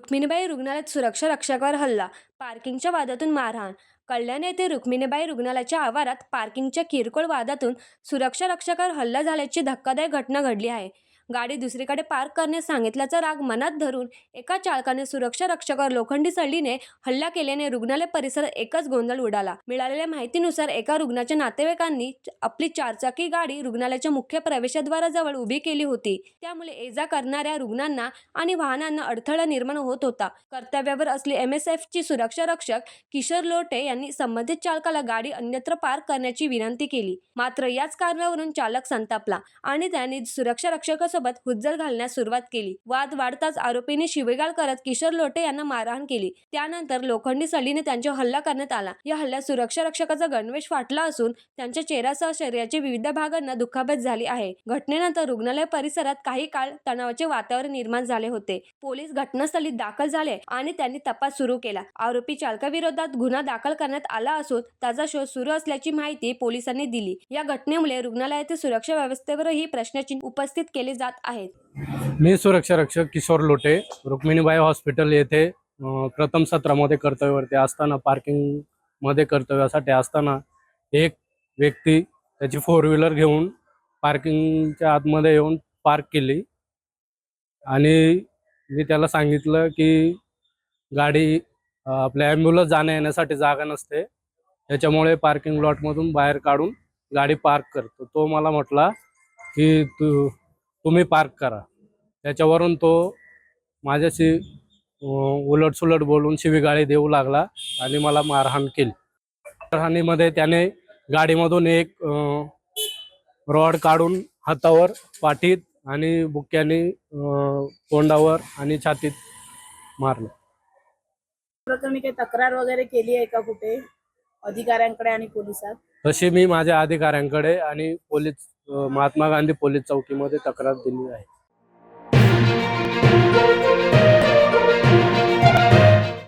रुक्मिणीबाई रुग्णालयात सुरक्षा रक्षकावर हल्ला, पार्किंगच्या वादातून मारहाण. कल्याण येथे रुक्मिणीबाई रुग्णालयाच्या आवारात पार्किंगच्या किरकोळ वादातून सुरक्षा रक्षकावर हल्ला झाल्याची धक्कादायक घटना घडली आहे. गाडी दुसरीकडे पार्क करण्यास सांगितल्याचा राग मनात धरून एका चालकाने सुरक्षा रक्षकावर लोखंडी सळीने हल्ला केल्याने रुग्णालय परिसरात एकच गोंधळ उडाला. मिळालेल्या माहितीनुसार एका रुग्णाच्या नातेवाईकांनी आपली चारचाकी गाडी रुग्णालयाच्या मुख्य प्रवेशद्वाराजवळ उभी केली होती. त्यामुळे ये-जा करणाऱ्या रुग्णांना आणि वाहनांना अडथळा निर्माण होत होता. कर्तव्यावर असलेले MSFचे सुरक्षा रक्षक किशोर लोटे यांनी संबंधित चालकाला गाडी अन्यत्र पार्क करण्याची विनंती केली. मात्र याच कारणावरून चालक संतापला आणि त्यांनी सुरक्षा रक्षकासोबत हुज्जत घालण्यास सुरुवात केली. वाद वाढताच आरोपींनी शिवीगाळ करत किशोर लोटे यांना मारहाण केली. त्यानंतर लोखंडी सळीने त्यांच्यावर हल्ला करण्यात आला. या हल्ल्यात सुरक्षा रक्षकाचा गणवेश फाटला असून त्यांच्या चेहऱ्यासह शरीराच्या विविध भागांना दुखापत झाली आहे. घटनेनंतर रुग्णालय परिसरात काही काळ तणावाचे वातावरण निर्माण झाले होते. पोलीस घटनास्थळी दाखल झाले आणि त्यांनी तपास सुरू केला. आरोपी चालकाविरोधात गुन्हा दाखल करण्यात आला असून त्याचा शोध सुरू असल्याची माहिती पोलिसांनी दिली. या घटनेमुळे रुग्णालयातील सुरक्षा व्यवस्थेवरही प्रश्नचिन्ह उपस्थित केले जात आहेत. मी सुरक्षा रक्षक किशोर लोटे रुक्मिणीबाई हॉस्पिटल येथे प्रथम सत्रामध्ये कर्तव्यावरती असताना पार्किंग मध्ये कर्तव्यासाठी असताना एक व्यक्ती त्याची 4 व्हीलर घेऊन पार्किंगच्या आतमध्ये येऊन पार्क केली आणि मी त्याला सांगितलं की गाडी आपल्या ॲम्ब्युलन्स जाण्या येण्यासाठी जागा नसते, त्याच्यामुळे पार्किंग लॉटमधून बाहेर काढून गाडी पार्क करतो. तो मला म्हटला की तुम्ही पार्क करा. त्याच्यावरून तो माझ्याशी उलटसुलट बोलून शिवीगाळी देऊ लागला आणि मला मारहाण केली. मारहाणीमध्ये त्याने गाडीमधून एक रॉड काढून हातावर, पाठीत आणि बुक्क्याने तोंडावर आणि छातीत मारलं. प्रकरणी काही तक्रार वगैरे केली आहे का कुठे अधिकाऱ्यांकडे आणि पोलिसात? तशी मी माझ्या अधिकाऱ्यांकडे आणि पोलीस महात्मा गांधी पोलीस चौकीमध्ये तक्रार दिली आहे.